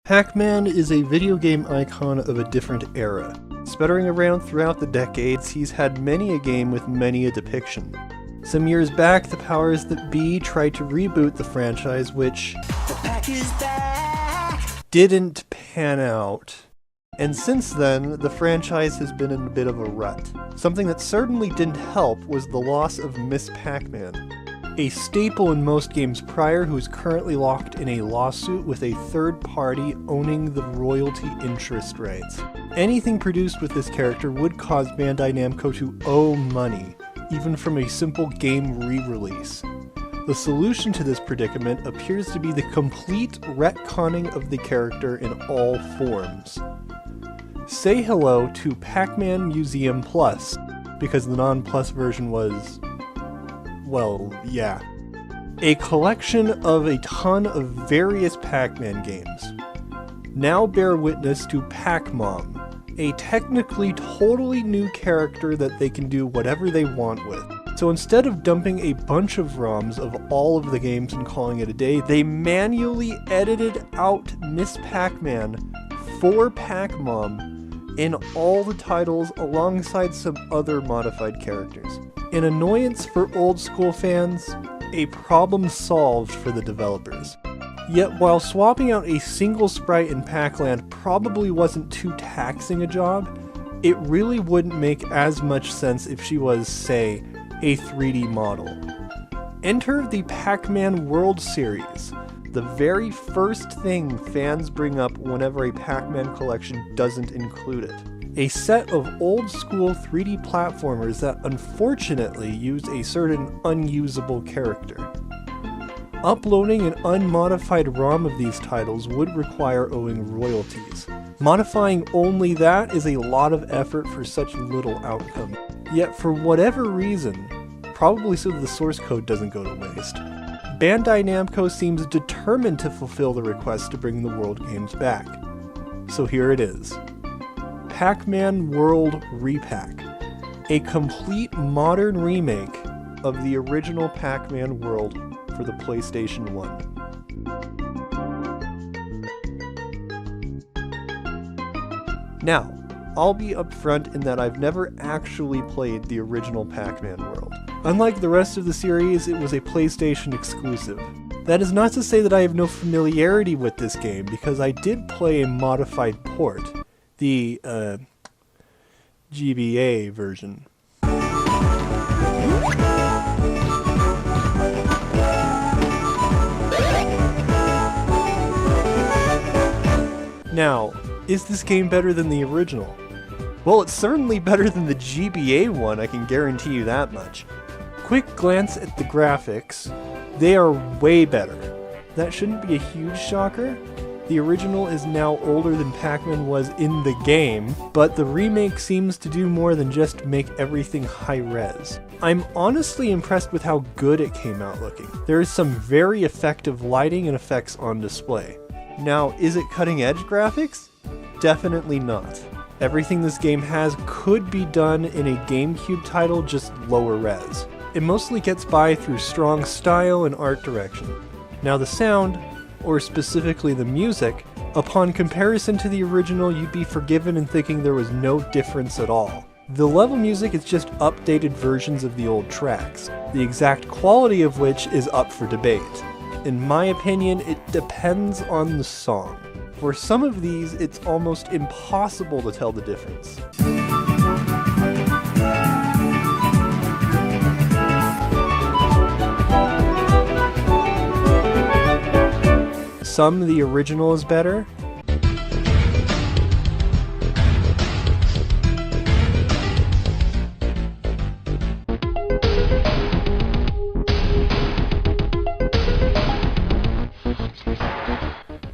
Pac-Man is a video game icon of a different era. Sputtering around throughout the decades, he's had many a game with many a depiction. Some years back, the powers that be tried to reboot the franchise, which The Pac is back! didn't pan out. And since then, the franchise has been in a bit of a rut. Something that certainly didn't help was the loss of Miss Pac-Man, a staple in most games prior who is currently locked in a lawsuit with a third party owning the royalty interest rights. Anything produced with this character would cause Bandai Namco to owe money, even from a simple game re-release. The solution to this predicament appears to be the complete retconning of the character in all forms. Say hello to Pac-Man Museum Plus, because the non-plus version was, well, yeah. A collection of a ton of various Pac-Man games. Now bear witness to Pac-Mom, a technically totally new character that they can do whatever they want with. So instead of dumping a bunch of ROMs of all of the games and calling it a day, they manually edited out Miss Pac-Man for Pac-Mom in all the titles alongside some other modified characters. An annoyance for old school fans, a problem solved for the developers. Yet while swapping out a single sprite in Pac-Land probably wasn't too taxing a job, it really wouldn't make as much sense if she was, say, a 3D model. Enter the Pac-Man World series, the very first thing fans bring up whenever a Pac-Man collection doesn't include it. A set of old-school 3D platformers that unfortunately use a certain unusable character. Uploading an unmodified ROM of these titles would require owing royalties. Modifying only that is a lot of effort for such little outcome. Yet for whatever reason, probably so that the source code doesn't go to waste, Bandai Namco seems determined to fulfill the request to bring the World games back. So here it is. Pac-Man World Re-Pac, a complete modern remake of the original Pac-Man World for the PlayStation 1. Now, I'll be upfront in that I've never actually played the original Pac-Man World. Unlike the rest of the series, it was a PlayStation exclusive. That is not to say that I have no familiarity with this game, because I did play a modified port, the GBA version. Now, is this game better than the original? Well, it's certainly better than the GBA one, I can guarantee you that much. Quick glance at the graphics, they are way better. That shouldn't be a huge shocker. The original is now older than Pac-Man was in the game, but the remake seems to do more than just make everything high-res. I'm honestly impressed with how good it came out looking. There is some very effective lighting and effects on display. Now, is it cutting-edge graphics? Definitely not. Everything this game has could be done in a GameCube title, just lower res. It mostly gets by through strong style and art direction. Now the sound, or specifically the music, upon comparison to the original, you'd be forgiven in thinking there was no difference at all. The level music is just updated versions of the old tracks, the exact quality of which is up for debate. In my opinion, it depends on the song. For some of these, it's almost impossible to tell the difference. Some, the original is better.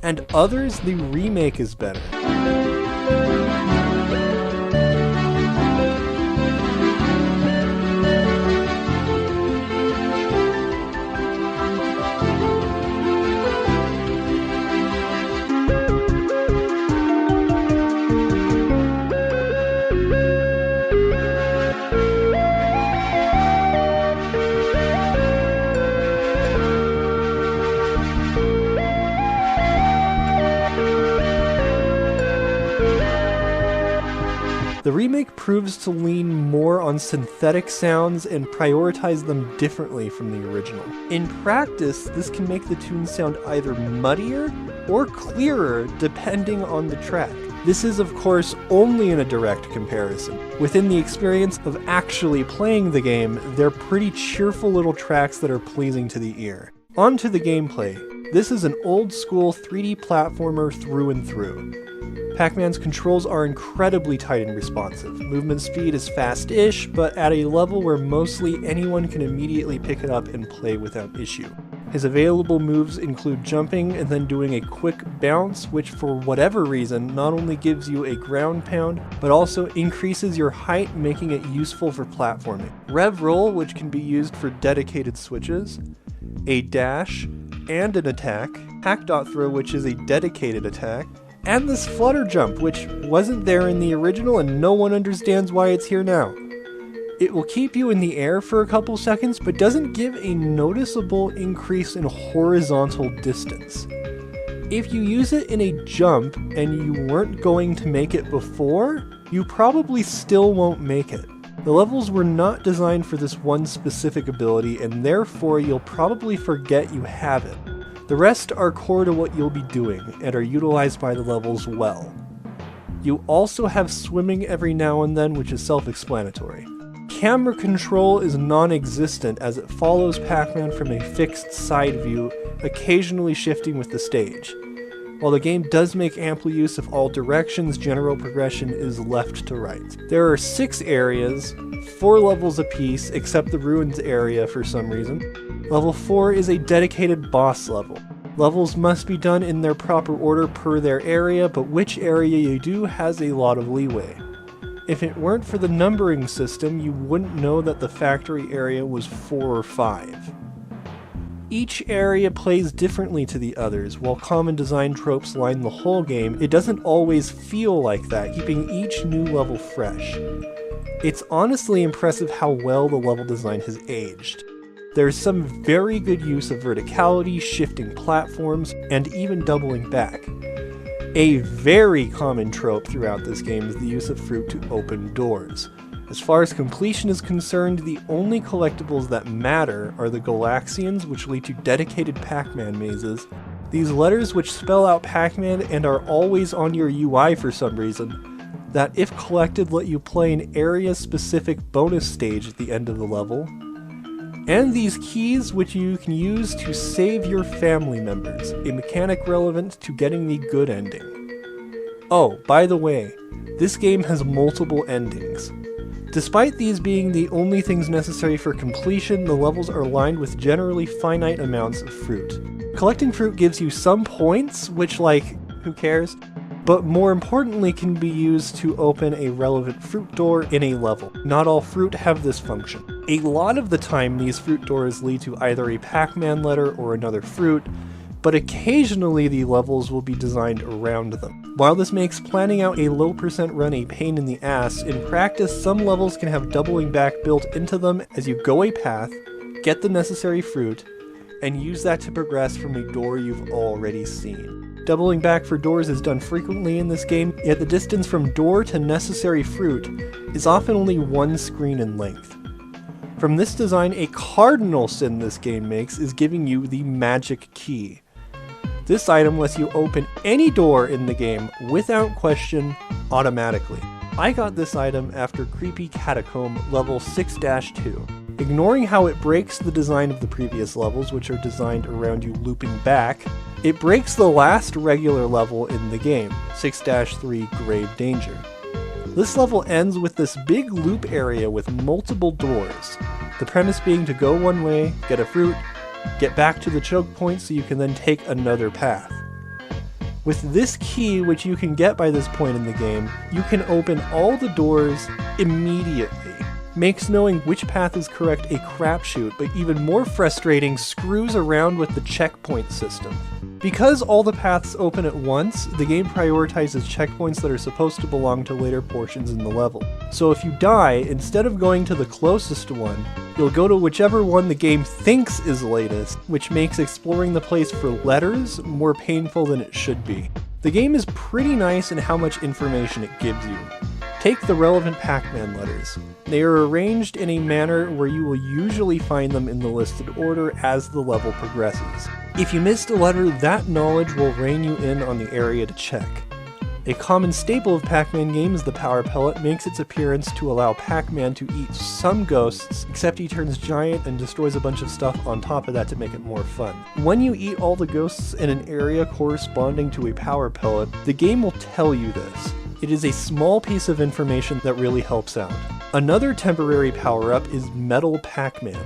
And others, the remake is better. The remake proves to lean more on synthetic sounds and prioritize them differently from the original. In practice, this can make the tunes sound either muddier or clearer depending on the track. This is, of course, only in a direct comparison. Within the experience of actually playing the game, they're pretty cheerful little tracks that are pleasing to the ear. On to the gameplay. This is an old-school 3D platformer through and through. Pac-Man's controls are incredibly tight and responsive. Movement speed is fast-ish, but at a level where mostly anyone can immediately pick it up and play without issue. His available moves include jumping and then doing a quick bounce, which for whatever reason not only gives you a ground pound, but also increases your height, making it useful for platforming. Rev roll, which can be used for dedicated switches, a dash, and an attack, hack dot throw, which is a dedicated attack, and this flutter jump, which wasn't there in the original and no one understands why it's here now. It will keep you in the air for a couple seconds, but doesn't give a noticeable increase in horizontal distance. If you use it in a jump and you weren't going to make it before, you probably still won't make it. The levels were not designed for this one specific ability, and therefore you'll probably forget you have it. The rest are core to what you'll be doing, and are utilized by the levels well. You also have swimming every now and then, which is self-explanatory. Camera control is non-existent as it follows Pac-Man from a fixed side view, occasionally shifting with the stage. While the game does make ample use of all directions, general progression is left to right. There are 6 areas, 4 levels apiece, except the ruins area for some reason. Level 4 is a dedicated boss level. Levels must be done in their proper order per their area, but which area you do has a lot of leeway. If it weren't for the numbering system, you wouldn't know that the factory area was 4 or 5. Each area plays differently to the others. While common design tropes line the whole game, it doesn't always feel like that, keeping each new level fresh. It's honestly impressive how well the level design has aged. There's some very good use of verticality, shifting platforms, and even doubling back. A very common trope throughout this game is the use of fruit to open doors. As far as completion is concerned, the only collectibles that matter are the Galaxians, which lead to dedicated Pac-Man mazes, these letters which spell out Pac-Man and are always on your UI for some reason, that if collected let you play an area-specific bonus stage at the end of the level, and these keys which you can use to save your family members, a mechanic relevant to getting the good ending. Oh, by the way, this game has multiple endings. Despite these being the only things necessary for completion, the levels are lined with generally finite amounts of fruit. Collecting fruit gives you some points, which who cares? But more importantly can be used to open a relevant fruit door in a level. Not all fruit have this function. A lot of the time these fruit doors lead to either a Pac-Man letter or another fruit, but occasionally the levels will be designed around them. While this makes planning out a low percent run a pain in the ass, in practice some levels can have doubling back built into them as you go a path, get the necessary fruit, and use that to progress from a door you've already seen. Doubling back for doors is done frequently in this game, yet the distance from door to necessary fruit is often only 1 screen in length. From this design, a cardinal sin this game makes is giving you the magic key. This item lets you open any door in the game without question, automatically. I got this item after Creepy Catacomb level 6-2. Ignoring how it breaks the design of the previous levels, which are designed around you looping back, it breaks the last regular level in the game, 6-3 Grave Danger. This level ends with this big loop area with multiple doors, the premise being to go one way, get a fruit, get back to the choke point so you can then take another path. With this key, which you can get by this point in the game, you can open all the doors immediately. Makes knowing which path is correct a crapshoot, but even more frustrating, screws around with the checkpoint system. Because all the paths open at once, the game prioritizes checkpoints that are supposed to belong to later portions in the level. So if you die, instead of going to the closest one, you'll go to whichever one the game thinks is latest, which makes exploring the place for letters more painful than it should be. The game is pretty nice in how much information it gives you. Take the relevant Pac-Man letters. They are arranged in a manner where you will usually find them in the listed order as the level progresses. If you missed a letter, that knowledge will rein you in on the area to check. A common staple of Pac-Man games, the Power Pellet, makes its appearance to allow Pac-Man to eat some ghosts, except he turns giant and destroys a bunch of stuff on top of that to make it more fun. When you eat all the ghosts in an area corresponding to a Power Pellet, the game will tell you this. It is a small piece of information that really helps out. Another temporary power-up is Metal Pac-Man.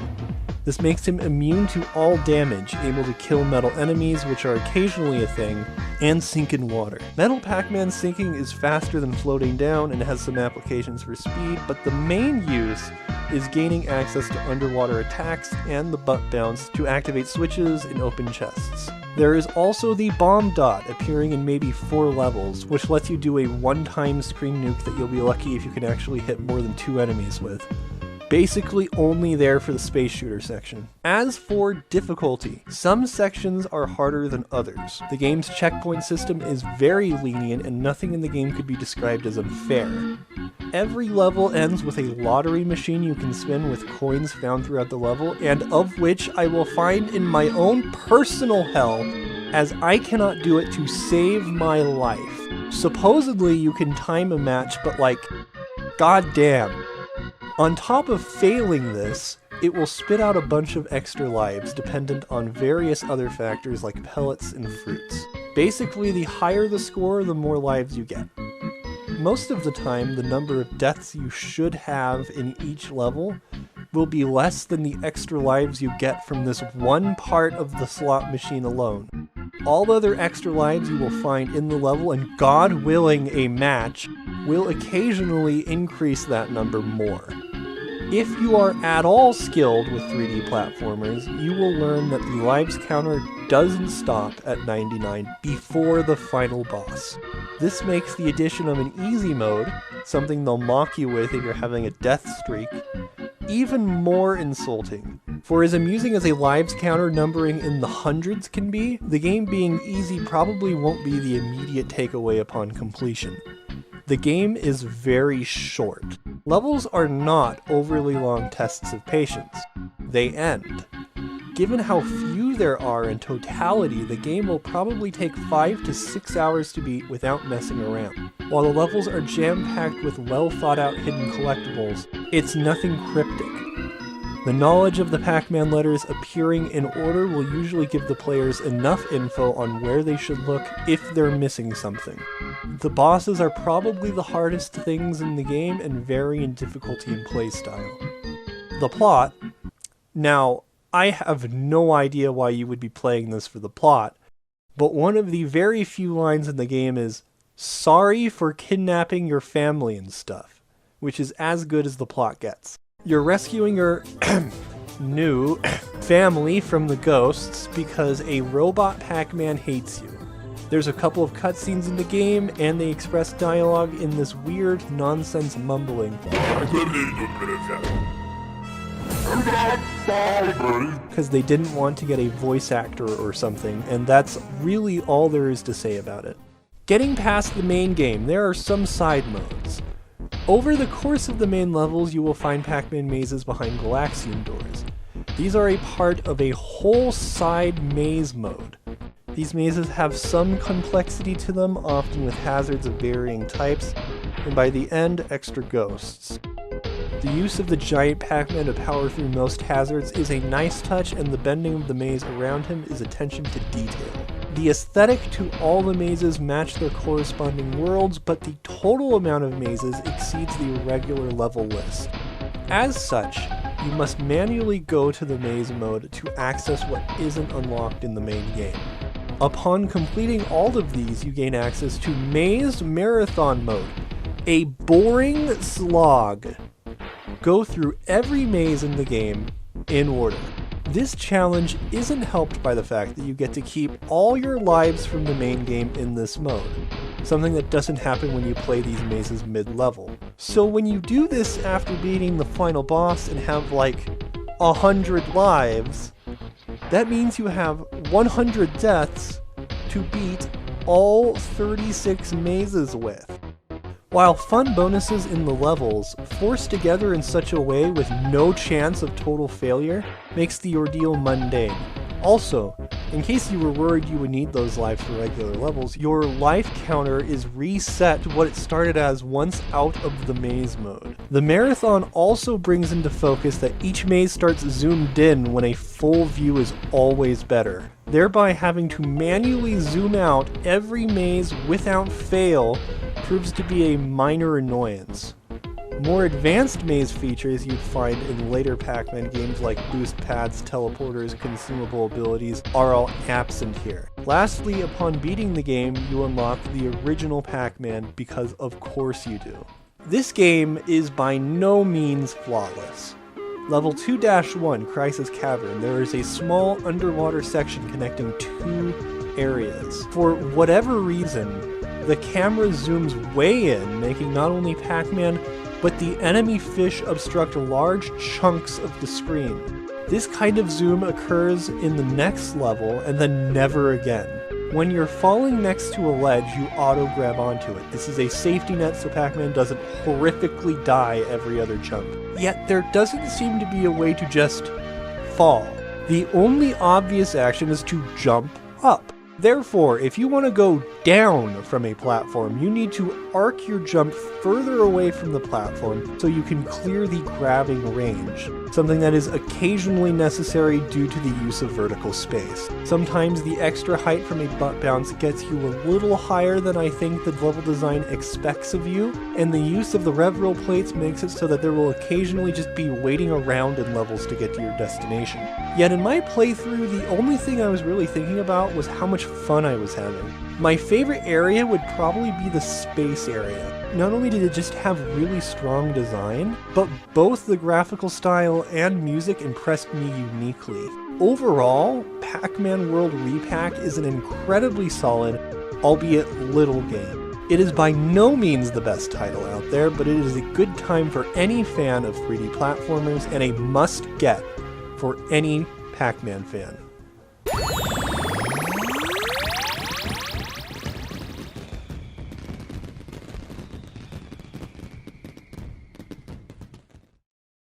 This makes him immune to all damage, able to kill metal enemies, which are occasionally a thing, and sink in water. Metal Pac-Man sinking is faster than floating down and has some applications for speed, but the main use is gaining access to underwater attacks and the butt bounce to activate switches and open chests. There is also the Bomb Dot, appearing in maybe 4 levels, which lets you do a one-time screen nuke that you'll be lucky if you can actually hit more than 2 enemies with. Basically only there for the space shooter section. As for difficulty, some sections are harder than others. The game's checkpoint system is very lenient and nothing in the game could be described as unfair. Every level ends with a lottery machine you can spin with coins found throughout the level, and of which I will find in my own personal hell, as I cannot do it to save my life. Supposedly you can time a match, but like, goddamn. On top of failing this, it will spit out a bunch of extra lives dependent on various other factors like pellets and fruits. Basically, the higher the score, the more lives you get. Most of the time, the number of deaths you should have in each level will be less than the extra lives you get from this one part of the slot machine alone. All other extra lives you will find in the level, and God willing a match, will occasionally increase that number more. If you are at all skilled with 3D platformers, you will learn that the lives counter doesn't stop at 99 before the final boss. This makes the addition of an easy mode, something they'll mock you with if you're having a death streak, even more insulting. For as amusing as a lives counter numbering in the hundreds can be, the game being easy probably won't be the immediate takeaway upon completion. The game is very short. Levels are not overly long tests of patience. They end. Given how few there are in totality, the game will probably take 5 to 6 hours to beat without messing around. While the levels are jam-packed with well-thought-out hidden collectibles, it's nothing cryptic. The knowledge of the Pac-Man letters appearing in order will usually give the players enough info on where they should look if they're missing something. The bosses are probably the hardest things in the game and vary in difficulty and playstyle. The plot. Now, I have no idea why you would be playing this for the plot, but one of the very few lines in the game is, "Sorry for kidnapping your family and stuff," which is as good as the plot gets. You're rescuing your new family from the ghosts because a robot Pac-Man hates you. There's a couple of cutscenes in the game, and they express dialogue in this weird nonsense mumbling. Because they didn't want to get a voice actor or something, and that's really all there is to say about it. Getting past the main game, there are some side modes. Over the course of the main levels, you will find Pac-Man mazes behind Galaxian doors. These are a part of a whole side maze mode. These mazes have some complexity to them, often with hazards of varying types, and by the end, extra ghosts. The use of the giant Pac-Man to power through most hazards is a nice touch, and the bending of the maze around him is attention to detail. The aesthetic to all the mazes match their corresponding worlds, but the total amount of mazes exceeds the regular level list. As such, you must manually go to the maze mode to access what isn't unlocked in the main game. Upon completing all of these, you gain access to Maze Marathon Mode, a boring slog. Go through every maze in the game in order. This challenge isn't helped by the fact that you get to keep all your lives from the main game in this mode, something that doesn't happen when you play these mazes mid-level. So when you do this after beating the final boss and have like 100 lives, that means you have 100 deaths to beat all 36 mazes with. while fun bonuses in the levels, forced together in such a way with no chance of total failure, makes the ordeal mundane. Also, in case you were worried you would need those lives for regular levels, your life counter is reset to what it started as once out of the maze mode. The marathon also brings into focus that each maze starts zoomed in when a full view is always better, thereby having to manually zoom out every maze without fail proves to be a minor annoyance. More advanced maze features you'd find in later Pac-Man games like boost pads, teleporters, consumable abilities are all absent here. Lastly, upon beating the game, you unlock the original Pac-Man because of course you do. This game is by no means flawless. Level 2-1, Crisis Cavern, there is a small underwater section connecting two areas. For whatever reason, the camera zooms way in, making not only Pac-Man, but the enemy fish obstruct large chunks of the screen. This kind of zoom occurs in the next level and then never again. When you're falling next to a ledge, you auto-grab onto it. This is a safety net so Pac-Man doesn't horrifically die every other jump. Yet there doesn't seem to be a way to just fall. The only obvious action is to jump up. Therefore, if you want to go down from a platform, you need to arc your jump further away from the platform so you can clear the grabbing range, something that is occasionally necessary due to the use of vertical space. Sometimes the extra height from a butt bounce gets you a little higher than I think the level design expects of you, and the use of the rev-roll plates makes it so that there will occasionally just be waiting around in levels to get to your destination. Yet in my playthrough, the only thing I was really thinking about was how much fun I was having. My favorite area would probably be the space area. Not only did it just have really strong design, but both the graphical style and music impressed me uniquely. Overall, Pac-Man World Re-Pac is an incredibly solid, albeit little game. It is by no means the best title out there, but it is a good time for any fan of 3D platformers and a must-get for any Pac-Man fan.